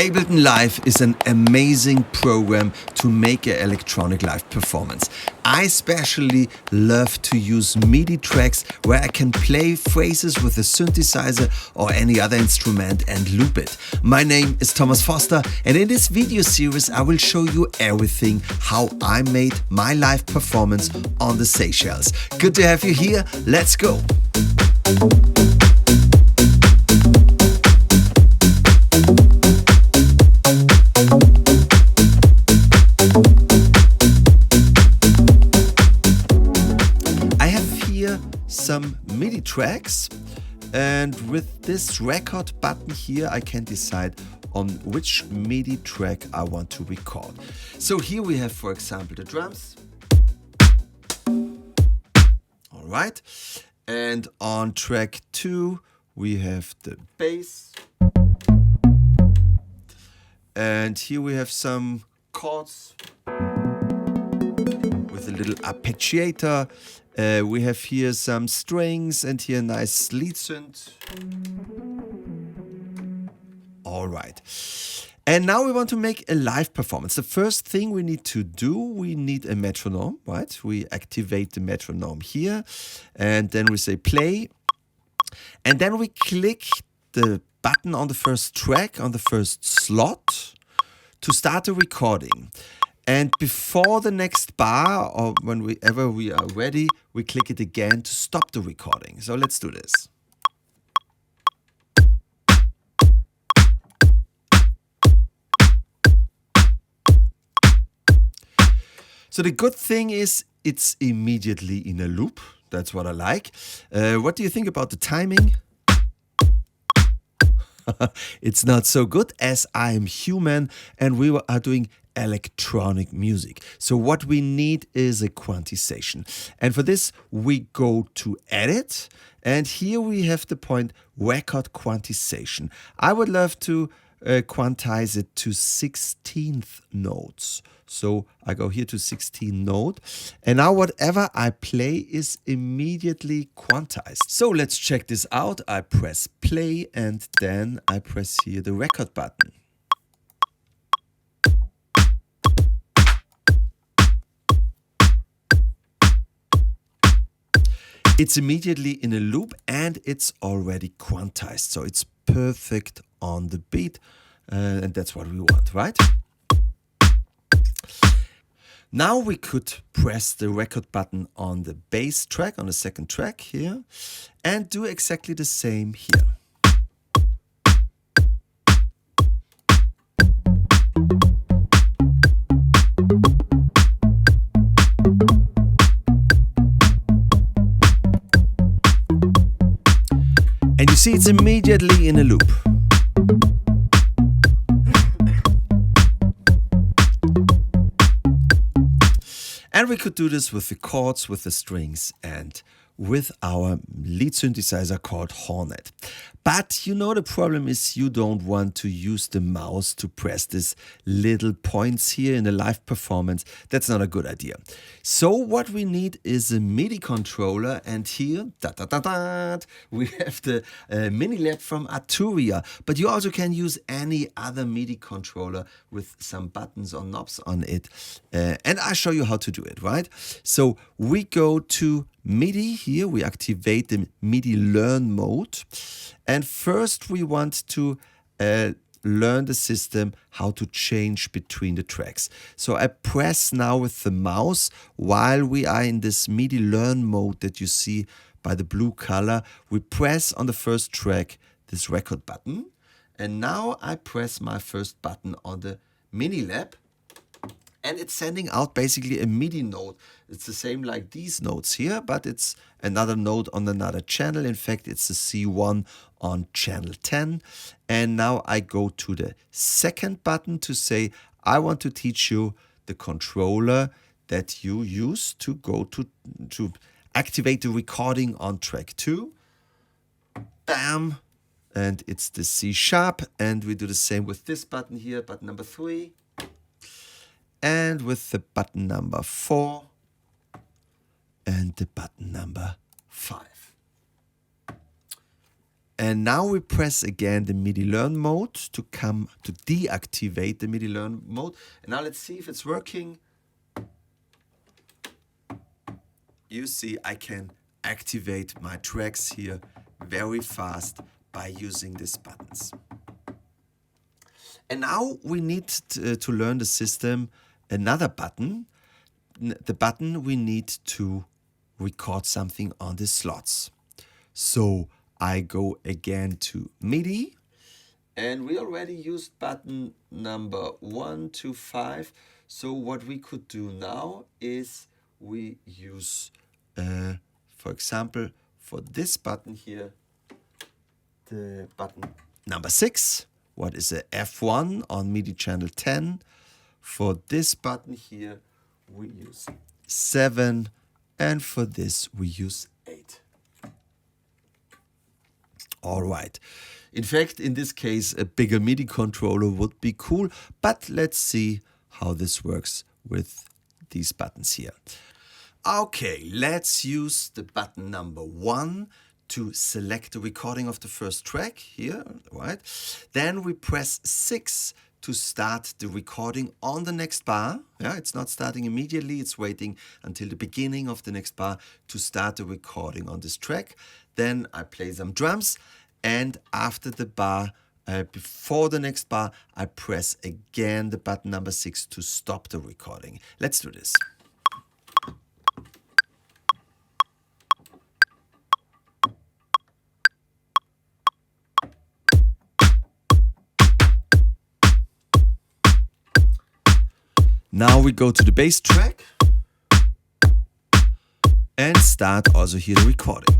Ableton Live is an amazing program to make an electronic live performance. I especially love to use MIDI tracks where I can play phrases with a synthesizer or any other instrument and loop it. My name is Thomas Foster, and in this video series I will show you everything how I made my live performance on the Seychelles. Good to have you here, let's go! Some MIDI tracks, and with this record button here I can decide on which MIDI track I want to record. So here we have, for example, the drums. Alright, and on track 2 we have the bass, and here we have some chords with a little arpeggiator. We have here some strings and here a nice lead synth. All right. And now we want to make a live performance. The first thing we need to do, we need a metronome, right? We activate the metronome here and then we say play. And then we click the button on the first track, on the first slot to start the recording. And before the next bar, or whenever we are ready, we click it again to stop the recording. So let's do this. So the good thing is it's immediately in a loop. That's what I like. What do you think about the timing? It's not so good, as I am human and we are doing electronic music. So what we need is a quantization. And for this we go to edit, and here we have the point record quantization. I would love to quantize it to 16th notes. So I go here to 16 note, and now whatever I play is immediately quantized. So let's check this out. I press play and then I press here the record button. It's immediately in a loop and it's already quantized. So it's perfect on the beat, and that's what we want, right? Now we could press the record button on the bass track, on the second track here, and do exactly the same here. And you see it's immediately in a loop. And we could do this with the chords, with the strings, and with our lead synthesizer called Hornet. But you know the problem is you don't want to use the mouse to press these little points here in a live performance. That's not a good idea. So what we need is a MIDI controller, and here we have the mini lab from Arturia. But you also can use any other MIDI controller with some buttons or knobs on it. And I'll show you how to do it, right? So we go to MIDI here, we activate the MIDI learn mode, and first we want to learn the system how to change between the tracks. So I press now with the mouse while we are in this MIDI learn mode that you see by the blue color. We press on the first track this record button, and now I press my first button on the mini lab. And it's sending out basically a MIDI note. It's the same like these notes here, but it's another note on another channel. In fact, it's the C1 on channel 10. And now I go to the second button to say, I want to teach you the controller that you use to go to activate the recording on track 2. Bam! And it's the C sharp. And we do the same with this button here, button number 3. And with the button number 4 and the button number 5. And now we press again the MIDI learn mode to deactivate the MIDI learn mode. And now let's see if it's working. You see, I can activate my tracks here very fast by using these buttons. And now we need to learn the system another button. The button we need to record something on the slots. So I go again to MIDI, and we already used button number 1 to 5. So what we could do now is we use, for example, for this button here, the button number 6. What is a F1 on MIDI channel 10? For this button here, we use 7, and for this we use 8. All right. In fact, in this case, a bigger MIDI controller would be cool, but let's see how this works with these buttons here. Okay, let's use the button number 1 to select the recording of the first track here, right? Then we press 6 to start the recording on the next bar. Yeah, it's not starting immediately, it's waiting until the beginning of the next bar to start the recording on this track. Then I play some drums, and after the bar, before the next bar, I press again the button number 6 to stop the recording. Let's do this. Now we go to the bass track and start also here the recording.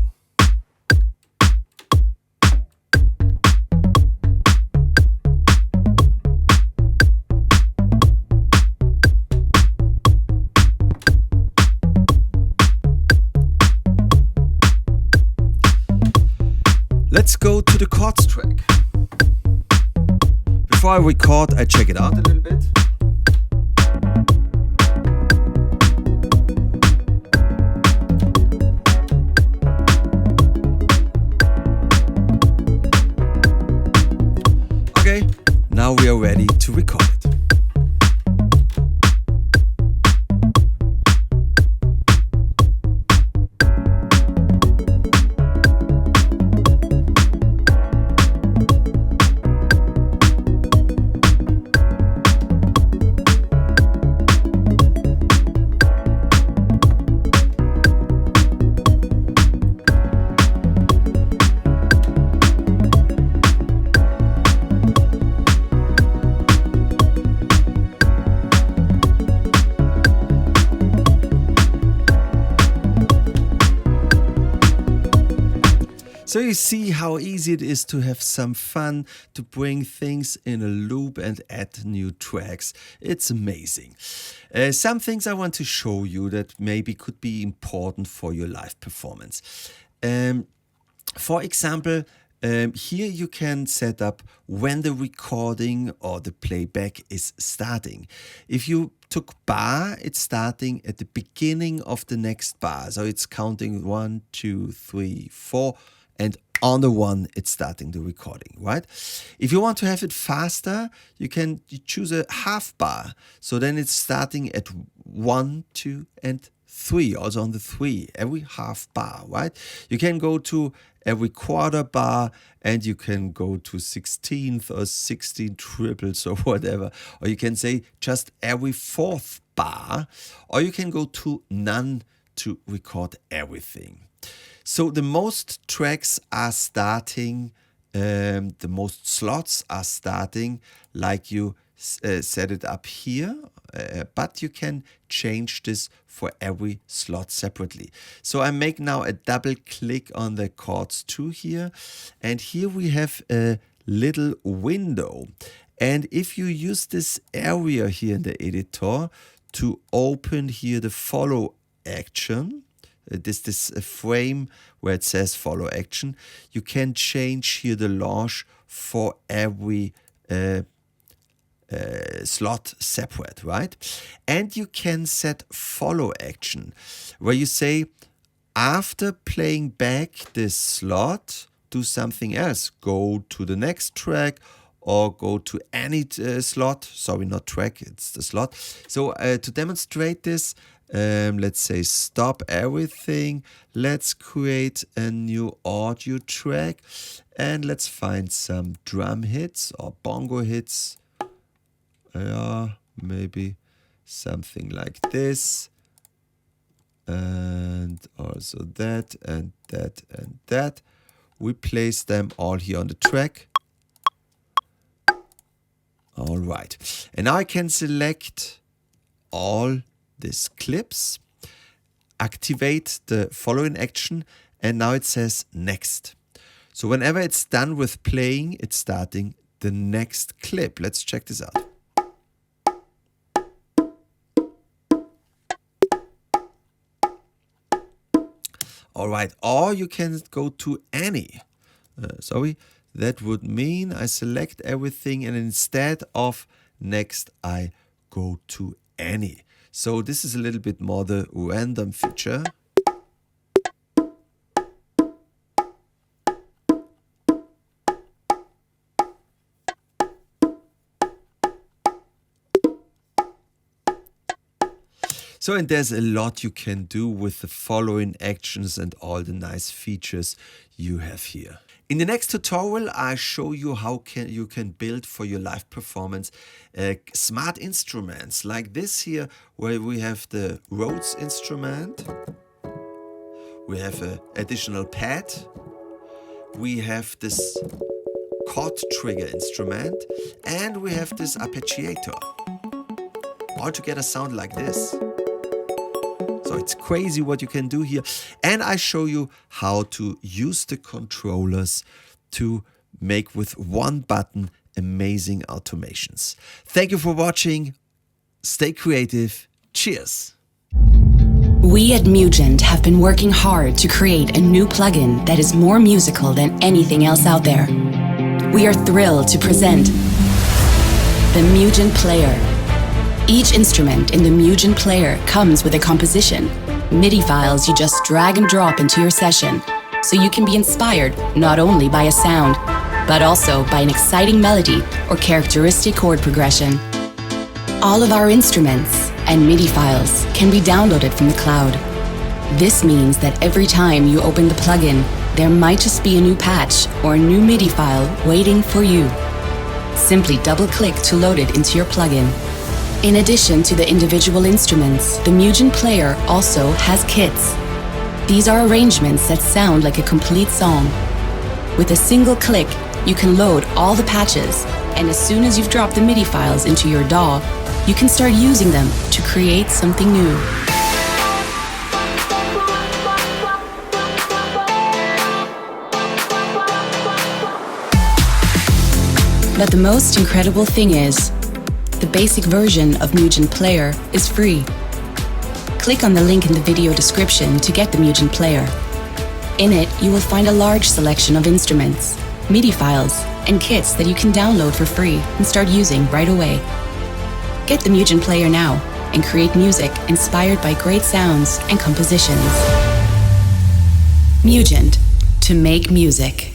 Let's go to the chords track. Before I record, I check it out a little bit. Okay, now we are ready to record it. So you see how easy it is to have some fun, to bring things in a loop and add new tracks. It's amazing. Some things I want to show you that maybe could be important for your live performance. For example, here you can set up when the recording or the playback is starting. If you took bar, it's starting at the beginning of the next bar. So it's counting 1, 2, 3, 4. And on the 1, it's starting the recording, right? If you want to have it faster, you choose a half bar. So then it's starting at 1, 2, and 3, also on the 3, every half bar, right? You can go to every quarter bar, and you can go to 16th or 16 triples or whatever. Or you can say just every 4th bar, or you can go to none to record everything. So the most tracks are starting, the most slots are starting like you set it up here, but you can change this for every slot separately. So I make now a double click on the chords 2 here, and here we have a little window. And if you use this area here in the editor to open here the follow action, this frame where it says follow action, you can change here the launch for every slot separate, right? And you can set follow action where you say after playing back this slot, do something else. Go to the next track or go to any slot. Sorry, not track, it's the slot. So to demonstrate this, let's say stop everything. Let's create a new audio track and let's find some drum hits or bongo hits. Maybe something like this. And also that and that and that. We place them all here on the track. All right. And now I can select all these clips, activate the following action, and now it says next. So whenever it's done with playing, it's starting the next clip. Let's check this out. All right, or you can go to any. That would mean I select everything and instead of next, I go to any. So this is a little bit more the random feature. So, and there's a lot you can do with the following actions and all the nice features you have here. In the next tutorial, I show you how you can build for your live performance smart instruments like this here, where we have the Rhodes instrument, we have an additional pad, we have this chord trigger instrument, and we have this arpeggiator. All together sound like this. So it's crazy what you can do here. And I show you how to use the controllers to make with one button amazing automations. Thank you for watching. Stay creative. Cheers. We at MUGENT have been working hard to create a new plugin that is more musical than anything else out there. We are thrilled to present the MUGENT Player. Each instrument in the MUGENT Player comes with a composition, MIDI files you just drag and drop into your session, so you can be inspired not only by a sound, but also by an exciting melody or characteristic chord progression. All of our instruments and MIDI files can be downloaded from the cloud. This means that every time you open the plugin, there might just be a new patch or a new MIDI file waiting for you. Simply double-click to load it into your plugin. In addition to the individual instruments, the MUGENT Player also has kits. These are arrangements that sound like a complete song. With a single click, you can load all the patches, and as soon as you've dropped the MIDI files into your DAW, you can start using them to create something new. But the most incredible thing is, the basic version of MUGENT Player is free. Click on the link in the video description to get the MUGENT Player. In it, you will find a large selection of instruments, MIDI files, and kits that you can download for free and start using right away. Get the MUGENT Player now and create music inspired by great sounds and compositions. MUGENT, to make music.